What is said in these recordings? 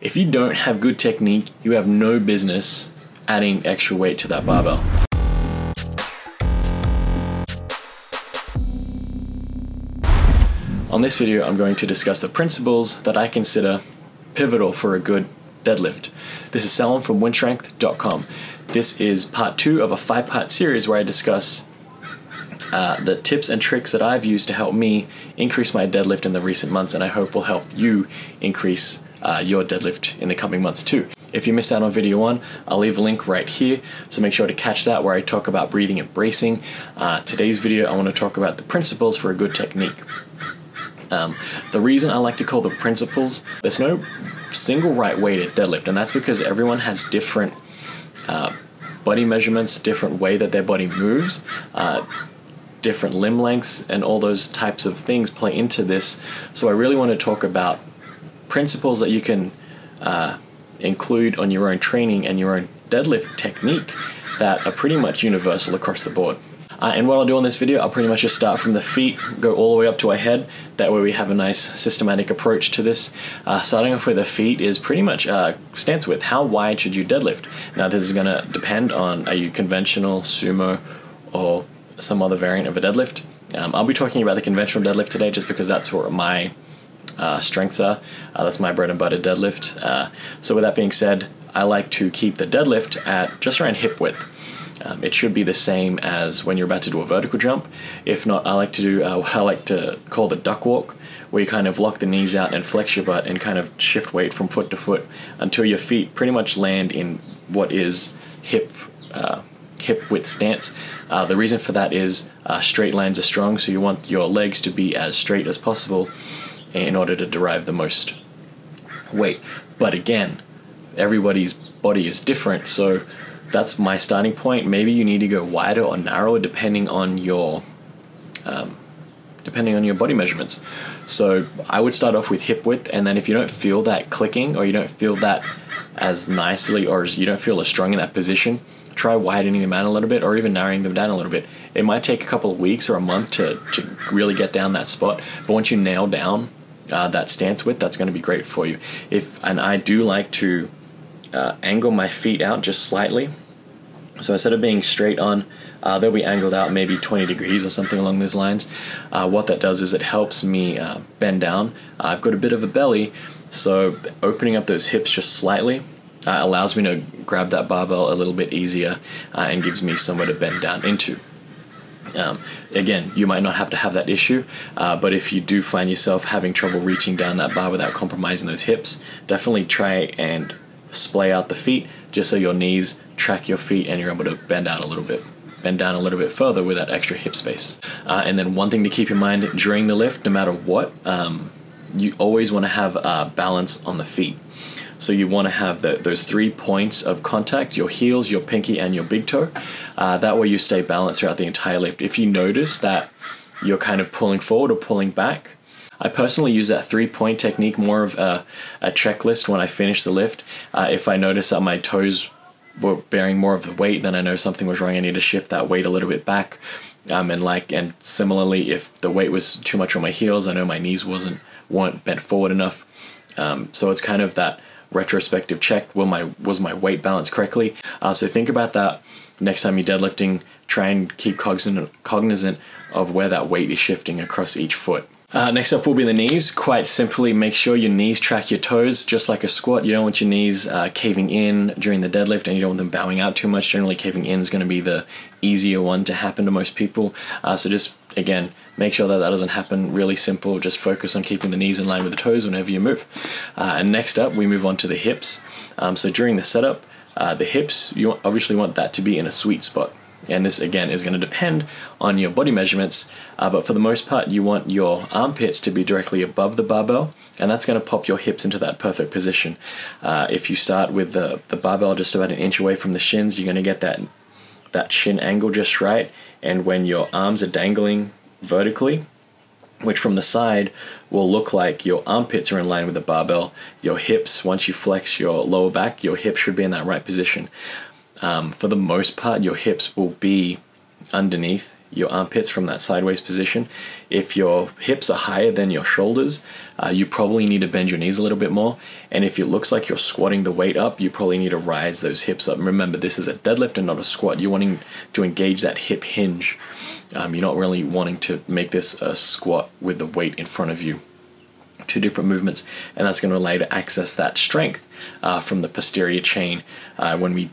If you don't have good technique, you have no business adding extra weight to that barbell. On this video, I'm going to discuss the principles that I consider pivotal for a good deadlift. This is Salem from wynnstrength.com. This is part 2 of a 5-part series where I discuss the tips and tricks that I've used to help me increase my deadlift in the recent months, and I hope will help you increase your deadlift in the coming months too. If you missed out on video 1, I'll leave a link right here, so make sure to catch that where I talk about breathing and bracing. Today's video, I want to talk about the principles for a good technique. The reason I like to call them principles, there's no single right way to deadlift, and that's because everyone has different body measurements, different way that their body moves, different limb lengths, and all those types of things play into this. So I really want to talk about principles that you can include on your own training and your own deadlift technique that are pretty much universal across the board. And what I'll do on this video, I'll pretty much just start from the feet, go all the way up to our head. That way we have a nice systematic approach to this. Starting off with the feet is pretty much stance width. How wide should you deadlift? Now this is going to depend on, are you conventional, sumo, or some other variant of a deadlift. I'll be talking about the conventional deadlift today just because that's where my strengths are. That's my bread and butter deadlift. So with that being said, I like to keep the deadlift at just around hip width. It should be the same as when you're about to do a vertical jump. If not, I like to do what I like to call the duck walk, where you kind of lock the knees out and flex your butt and kind of shift weight from foot to foot until your feet pretty much land in what is hip width stance. The reason for that is straight lines are strong, so you want your legs to be as straight as possible in order to derive the most weight. But again, everybody's body is different, so that's my starting point. Maybe you need to go wider or narrower depending on your body measurements. So I would start off with hip width, and then if you don't feel that clicking, or you don't feel that as nicely, or you don't feel as strong in that position, try widening them out a little bit, or even narrowing them down a little bit. It might take a couple of weeks or a month to really get down that spot, but once you nail down that stance width, that's going to be great for you. And I do like to angle my feet out just slightly. So instead of being straight on, they'll be angled out maybe 20 degrees or something along those lines. What that does is it helps me bend down. I've got a bit of a belly, so opening up those hips just slightly allows me to grab that barbell a little bit easier and gives me somewhere to bend down into. Again, you might not have to have that issue, but if you do find yourself having trouble reaching down that bar without compromising those hips, definitely try and splay out the feet just so your knees track your feet and you're able to bend down a little bit further with that extra hip space. And then one thing to keep in mind during the lift, no matter what, you always want to have balance on the feet. So you want to have those 3 points of contact, your heels, your pinky, and your big toe. That way you stay balanced throughout the entire lift. If you notice that you're kind of pulling forward or pulling back, I personally use that 3-point technique more of a checklist when I finish the lift. If I notice that my toes were bearing more of the weight, then I know something was wrong. I need to shift that weight a little bit back. And similarly, if the weight was too much on my heels, I know my knees weren't bent forward enough. So it's kind of that retrospective check. Was my weight balanced correctly? So think about that next time you're deadlifting. Try and keep cognizant of where that weight is shifting across each foot. Next up will be the knees. Quite simply, make sure your knees track your toes, just like a squat. You don't want your knees caving in during the deadlift, and you don't want them bowing out too much. Generally, caving in is going to be the easier one to happen to most people. So just, again, make sure that doesn't happen. Really simple. Just focus on keeping the knees in line with the toes whenever you move. And next up, we move on to the hips. So during the setup, the hips, you obviously want that to be in a sweet spot. And this, again, is going to depend on your body measurements, but for the most part, you want your armpits to be directly above the barbell, and that's going to pop your hips into that perfect position. If you start with the barbell just about an inch away from the shins, you're going to get that shin angle just right, and when your arms are dangling vertically, which from the side will look like your armpits are in line with the barbell, your hips, once you flex your lower back, your hips should be in that right position. For the most part, your hips will be underneath your armpits from that sideways position. If your hips are higher than your shoulders, you probably need to bend your knees a little bit more. And if it looks like you're squatting the weight up, you probably need to rise those hips up. Remember, this is a deadlift and not a squat. You're wanting to engage that hip hinge. You're not really wanting to make this a squat with the weight in front of you. Two different movements, and that's going to allow you to access that strength from the posterior chain. When we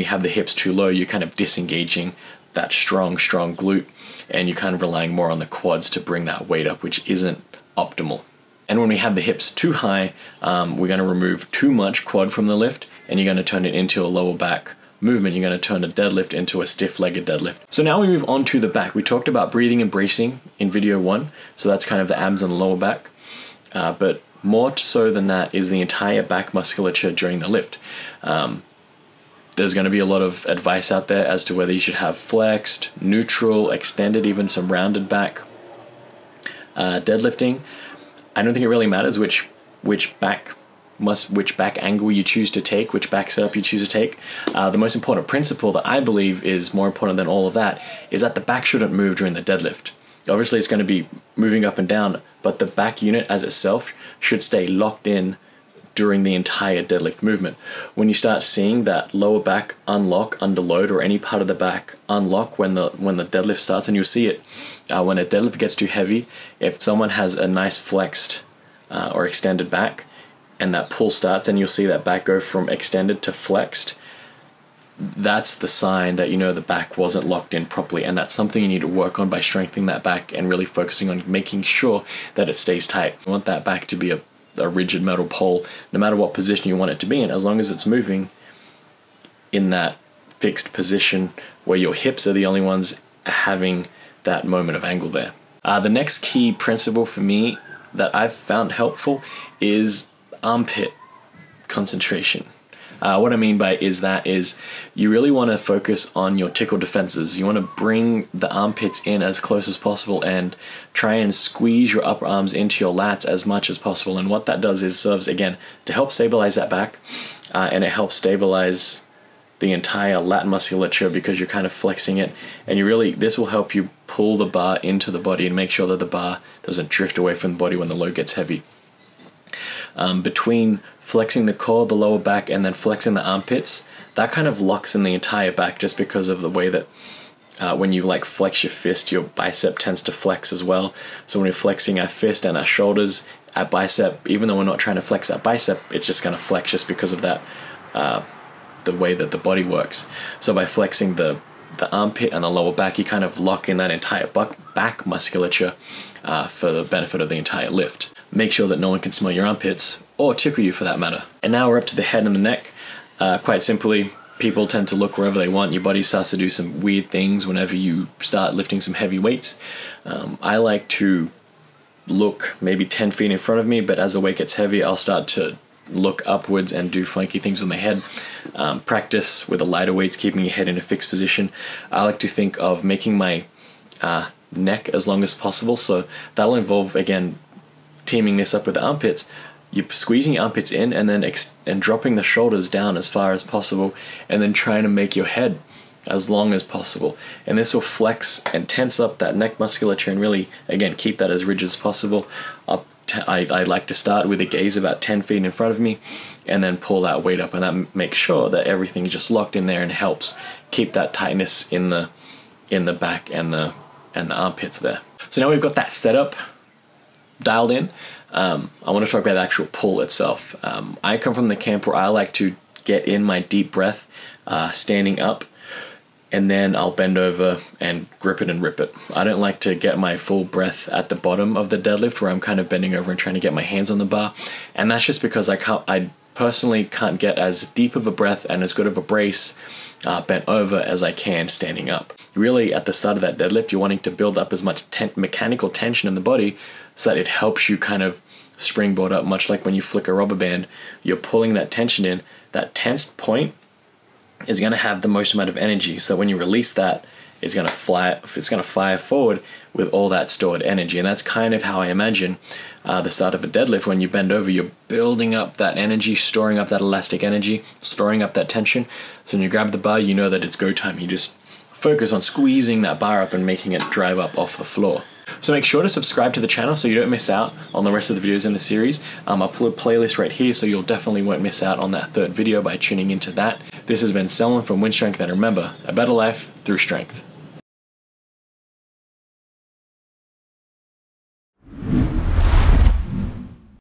have the hips too low, you're kind of disengaging that strong glute, and you're kind of relying more on the quads to bring that weight up, which isn't optimal. And when we have the hips too high, we're going to remove too much quad from the lift, and you're going to turn it into a lower back movement. You're going to turn a deadlift into a stiff-legged deadlift. So now we move on to the back. We talked about breathing and bracing in video 1, so that's kind of the abs and the lower back. But more so than that is the entire back musculature during the lift. There's going to be a lot of advice out there as to whether you should have flexed, neutral, extended, even some rounded back deadlifting. I don't think it really matters which back angle you choose to take, which back setup you choose to take. The most important principle that I believe is more important than all of that is that the back shouldn't move during the deadlift. Obviously, it's going to be moving up and down, but the back unit as itself should stay locked in during the entire deadlift movement. When you start seeing that lower back unlock under load, or any part of the back unlock when the deadlift starts, and you'll see it when a deadlift gets too heavy, if someone has a nice flexed or extended back, and that pull starts, and you'll see that back go from extended to flexed, that's the sign that you know the back wasn't locked in properly, and that's something you need to work on by strengthening that back and really focusing on making sure that it stays tight. You want that back to be a rigid metal pole, no matter what position you want it to be in, as long as it's moving in that fixed position where your hips are the only ones having that moment of angle there. The next key principle for me that I've found helpful is armpit concentration. What I mean by is you really want to focus on your tickle defenses. You want to bring the armpits in as close as possible and try and squeeze your upper arms into your lats as much as possible. And what that does is serves, again, to help stabilize that back, and it helps stabilize the entire lat musculature because you're kind of flexing it. And this will help you pull the bar into the body and make sure that the bar doesn't drift away from the body when the load gets heavy. Between flexing the core, the lower back, and then flexing the armpits, that kind of locks in the entire back, just because of the way that when you flex your fist, your bicep tends to flex as well. So when we're flexing our fist and our shoulders, our bicep, even though we're not trying to flex our bicep, it's just going to flex just because of that, the way that the body works. So by flexing the armpit and the lower back, you kind of lock in that entire back musculature for the benefit of the entire lift. Make sure that no one can smell your armpits, or tickle you for that matter. And now we're up to the head and the neck. Quite simply, people tend to look wherever they want. Your body starts to do some weird things whenever you start lifting some heavy weights. I like to look maybe 10 feet in front of me, but as the weight gets heavy, I'll start to look upwards and do funky things with my head. Practice with the lighter weights, keeping your head in a fixed position. I like to think of making my neck as long as possible, so that'll involve, again, teaming this up with the armpits. You're squeezing your armpits in and then and dropping the shoulders down as far as possible, and then trying to make your head as long as possible. And this will flex and tense up that neck musculature and really, again, keep that as rigid as possible. I like to start with a gaze about 10 feet in front of me and then pull that weight up, and that makes sure that everything's just locked in there and helps keep that tightness in the back and the armpits there. So now we've got that setup dialed in. I want to talk about the actual pull itself. I come from the camp where I like to get in my deep breath standing up, and then I'll bend over and grip it and rip it. I don't like to get my full breath at the bottom of the deadlift where I'm kind of bending over and trying to get my hands on the bar, and that's just because I personally can't get as deep of a breath and as good of a brace bent over as I can standing up. Really, at the start of that deadlift, you're wanting to build up as much mechanical tension in the body so that it helps you kind of springboard up, much like when you flick a rubber band. You're pulling that tension in. That tensed point is going to have the most amount of energy, so when you release that, it's going to fly forward with all that stored energy. And that's kind of how I imagine the start of a deadlift. When you bend over, you're building up that energy, storing up that elastic energy, storing up that tension. So when you grab the bar, you know that it's go time. You just focus on squeezing that bar up and making it drive up off the floor. So make sure to subscribe to the channel so you don't miss out on the rest of the videos in the series. I'll put a playlist right here so you'll definitely won't miss out on that third video by tuning into that. This has been Selwyn from Wynn Strength, and remember, a better life through strength.